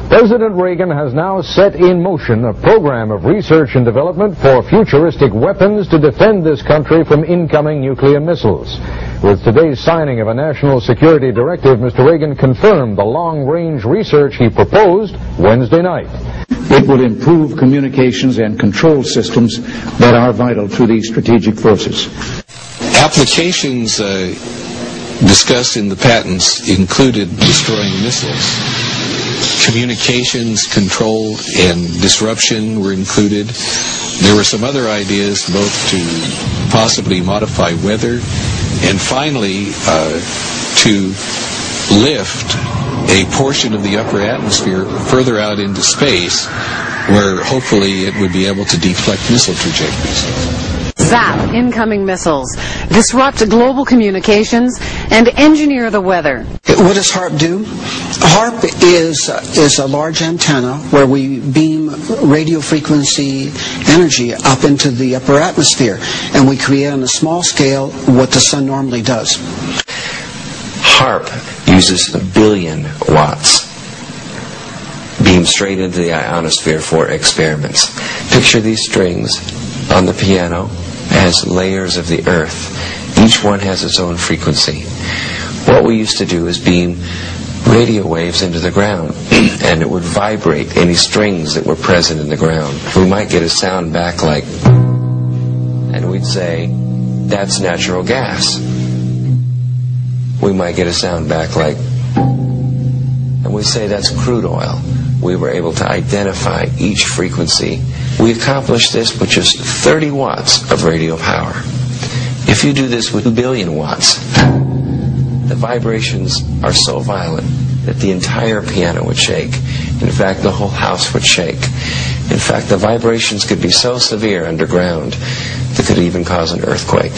President Reagan has now set in motion a program of research and development for futuristic weapons to defend this country from incoming nuclear missiles. With today's signing of a national security directive, Mr. Reagan confirmed the long-range research he proposed Wednesday night. It will improve communications and control systems that are vital to these strategic forces. Applications discussed in the patents included destroying missiles. Communications, control, and disruption were included. There were some other ideas, both to possibly modify weather and finally to lift a portion of the upper atmosphere further out into space, where hopefully it would be able to deflect missile trajectories. Zap incoming missiles, disrupt global communications, and engineer the weather. What does HAARP do? HAARP is a large antenna where we beam radio frequency energy up into the upper atmosphere, and we create on a small scale what the sun normally does. HAARP uses 1 billion watts beamed straight into the ionosphere for experiments. Picture these strings on the piano as layers of the earth. Each one has its own frequency. What we used to do is beam radio waves into the ground, and it would vibrate any strings that were present in the ground. We might get a sound back like, and we'd say, that's natural gas. We might get a sound back like, and we say that's crude oil. We were able to identify each frequency. We accomplished this with just 30 watts of radio power. If you do this with 1 billion watts, the vibrations are so violent that the entire piano would shake. In fact, the whole house would shake. In fact, the vibrations could be so severe underground that could even cause an earthquake.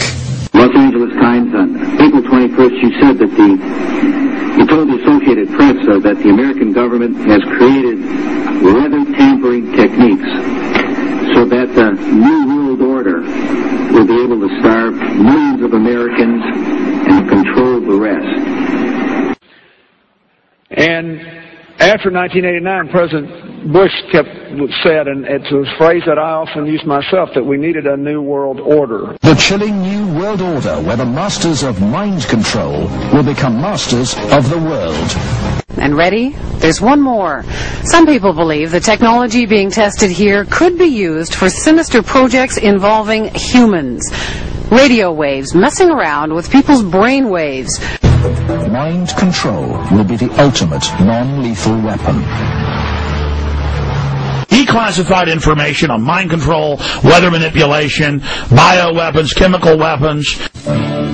Los Angeles Times on April 21st, you said that you told the Associated Press that the American government has created weather tampering techniques so that the New World Order will be able to starve millions of Americans and control the rest. And after 1989, President Bush said, and it's a phrase that I often use myself, that we needed a new world order. The chilling new world order where the masters of mind control will become masters of the world. And ready? There's one more. Some people believe the technology being tested here could be used for sinister projects involving humans. Radio waves messing around with people's brain waves. Mind control will be the ultimate non-lethal weapon. Declassified information on mind control, weather manipulation, bioweapons, chemical weapons.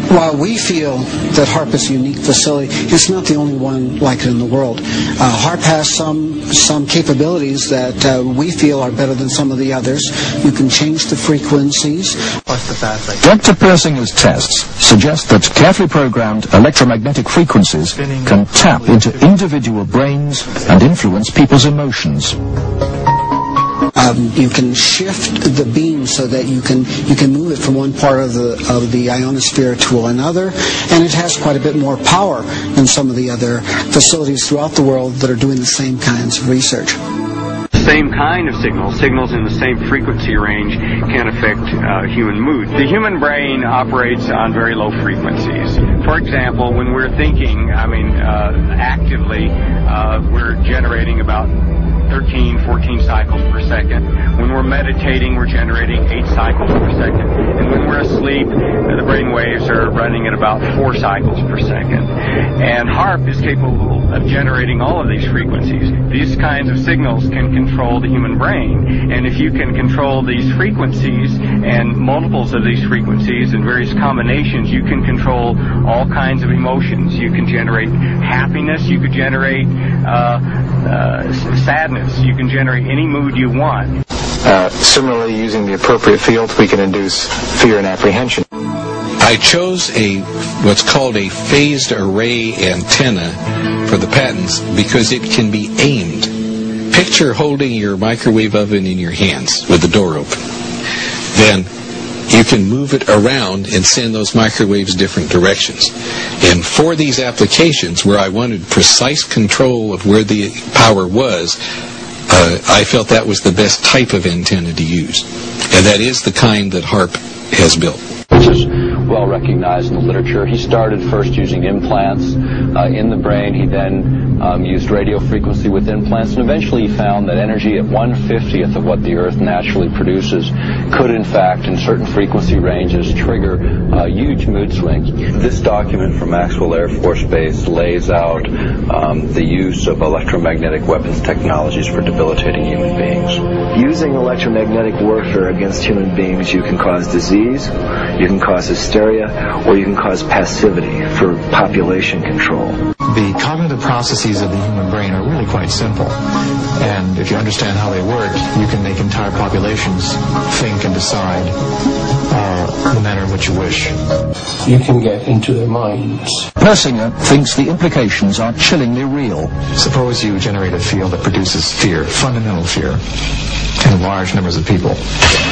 While we feel that HAARP is a unique facility, it's not the only one like it in the world. HAARP has some capabilities that we feel are better than some of the others. You can change the frequencies. Dr. Persinger's tests suggest that carefully programmed electromagnetic frequencies can tap into individual brains and influence people's emotions. You can shift the beam so that you can move it from one part of the ionosphere to another, and it has quite a bit more power than some of the other facilities throughout the world that are doing the same kinds of research. The same kind of signals in the same frequency range can affect human mood. The human brain operates on very low frequencies. For example, when we're thinking, actively, we're generating about 13, 14 cycles per second. When we're meditating, we're generating 8 cycles per second. And when we're asleep, the brain waves are running at about 4 cycles per second. And HAARP is capable of generating all of these frequencies. These kinds of signals can control the human brain. And if you can control these frequencies and multiples of these frequencies and various combinations, you can control all kinds of emotions. You can generate happiness. You could generate sadness. You can generate any mood you want. Similarly, using the appropriate fields, we can induce fear and apprehension. I chose what's called a phased array antenna for the patents because it can be aimed. Picture holding your microwave oven in your hands with the door open. Then you can move it around and send those microwaves different directions. And for these applications where I wanted precise control of where the power was, I felt that was the best type of antenna to use. And that is the kind that HAARP has built. Which is well recognized in the literature. He started first using implants in the brain. He then used radio frequency with implants, and eventually he found that energy at 1/50th of what the Earth naturally produces could, in fact, in certain frequency ranges, trigger huge mood swings. This document from Maxwell Air Force Base lays out the use of electromagnetic weapons technologies for debilitating human beings. Using electromagnetic warfare against human beings, you can cause disease, you can cause hysteria, or you can cause passivity for population control. The cognitive processes of the human brain are really quite simple. And if you understand how they work, you can make entire populations think and decide the manner in which you wish. You can get into their minds. Persinger thinks the implications are chillingly real. Suppose you generate a field that produces fear, fundamental fear, in large numbers of people.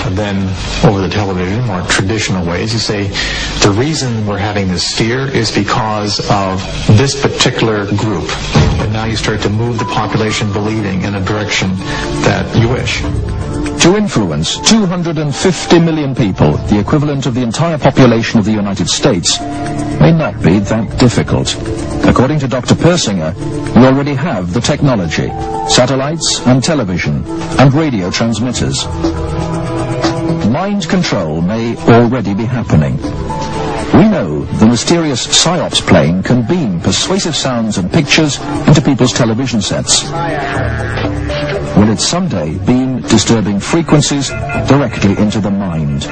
And then over the television, more traditional ways, you say, the reason we're having this fear is because of this particular group. And now you start to move the population believing in a direction that you wish. To influence 250 million people, the equivalent of the entire population of the United States, may not be that difficult. According to Dr. Persinger, we already have the technology, satellites and television and radio transmitters. Mind control may already be happening. We know the mysterious PSYOPs plane can beam persuasive sounds and pictures into people's television sets. Will it someday beam disturbing frequencies directly into the mind?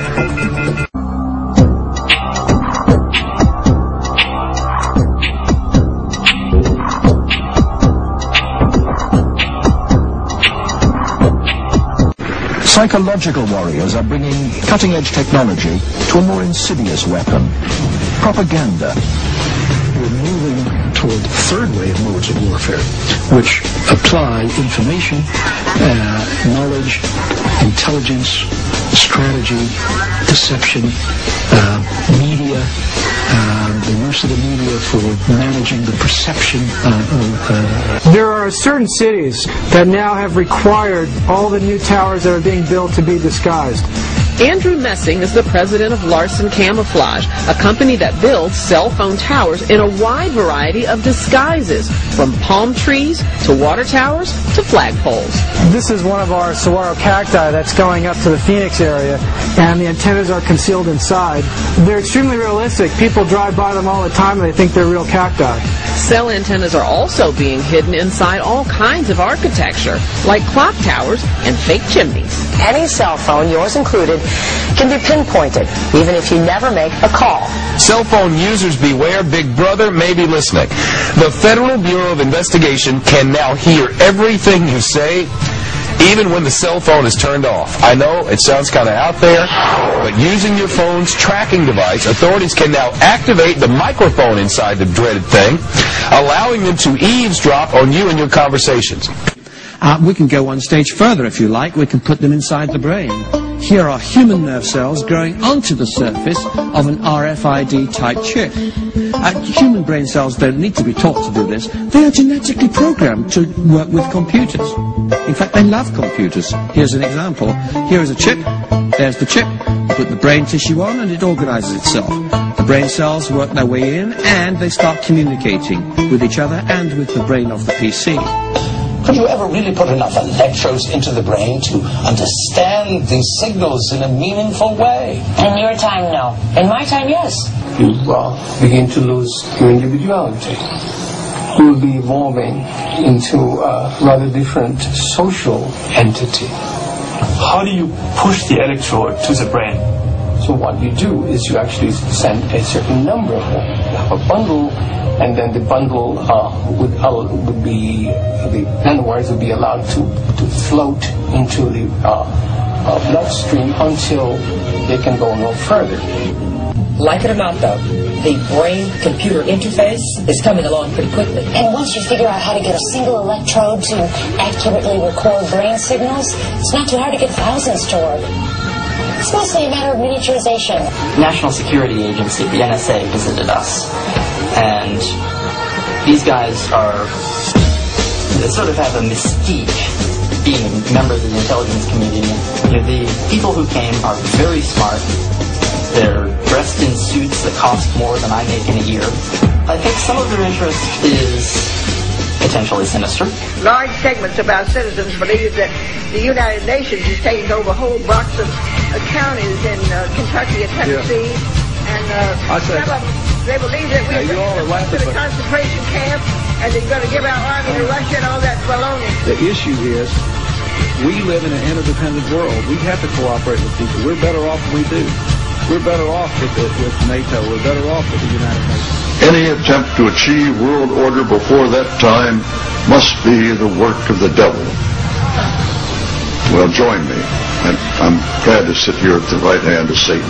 Psychological warriors are bringing cutting-edge technology to a more insidious weapon: propaganda. We're moving toward third wave modes of warfare, which apply information, knowledge, intelligence, strategy, deception, media, the use of the media for managing the perception There are certain cities that now have required all the new towers that are being built to be disguised. Andrew Messing is the president of Larson Camouflage, a company that builds cell phone towers in a wide variety of disguises, from palm trees to water towers to flagpoles. This is one of our saguaro cacti that's going up to the Phoenix area, and the antennas are concealed inside. They're extremely realistic. People drive by them all the time and they think they're real cacti. Cell antennas are also being hidden inside all kinds of architecture, like clock towers and fake chimneys. Any cell phone, yours included, can be pinpointed, even if you never make a call. Cell phone users beware, Big Brother may be listening. The Federal Bureau of Investigation can now hear everything you say, even when the cell phone is turned off. I know it sounds kind of out there, but using your phone's tracking device, authorities can now activate the microphone inside the dreaded thing, allowing them to eavesdrop on you and your conversations. We can go one stage further if you like. We can put them inside the brain. Here are human nerve cells growing onto the surface of an RFID type chip. Human brain cells don't need to be taught to do this. They are genetically programmed to work with computers. In fact, they love computers. Here's an example. Here is a chip. There's the chip. You put the brain tissue on and it organizes itself. The brain cells work their way in and they start communicating with each other and with the brain of the PC. Could you ever really put enough electrodes into the brain to understand these signals in a meaningful way? In your time, no. In my time, yes. You begin to lose your individuality. You will be evolving into a rather different social entity. How do you push the electrode to the brain? So what you do is you actually send a certain number of them. You have a bundle, and then the bundle would be, the nanowires would be allowed to float into the bloodstream until they can go no further. Like it or not, though, the brain-computer interface is coming along pretty quickly. And once you figure out how to get a single electrode to accurately record brain signals, it's not too hard to get thousands to work. It's mostly a matter of miniaturization. National Security Agency, the NSA, visited us. And these guys they sort of have a mystique being members of the intelligence community. The people who came are very smart. They're dressed in suits that cost more than I make in a year. I think some of their interest is potentially sinister. Large segments of our citizens believe that the United Nations is taking over whole blocks of counties in Kentucky and Tennessee. Yeah. And some of them, they believe that we're going to the concentration camp and they're going to give our army to Russia and all that baloney. The issue is we live in an interdependent world. We have to cooperate with people. We're better off than we do. We're better off with NATO. We're better off with the United Nations. Any attempt to achieve world order before that time must be the work of the devil. Well, join me. And I'm glad to sit here at the right hand of Satan.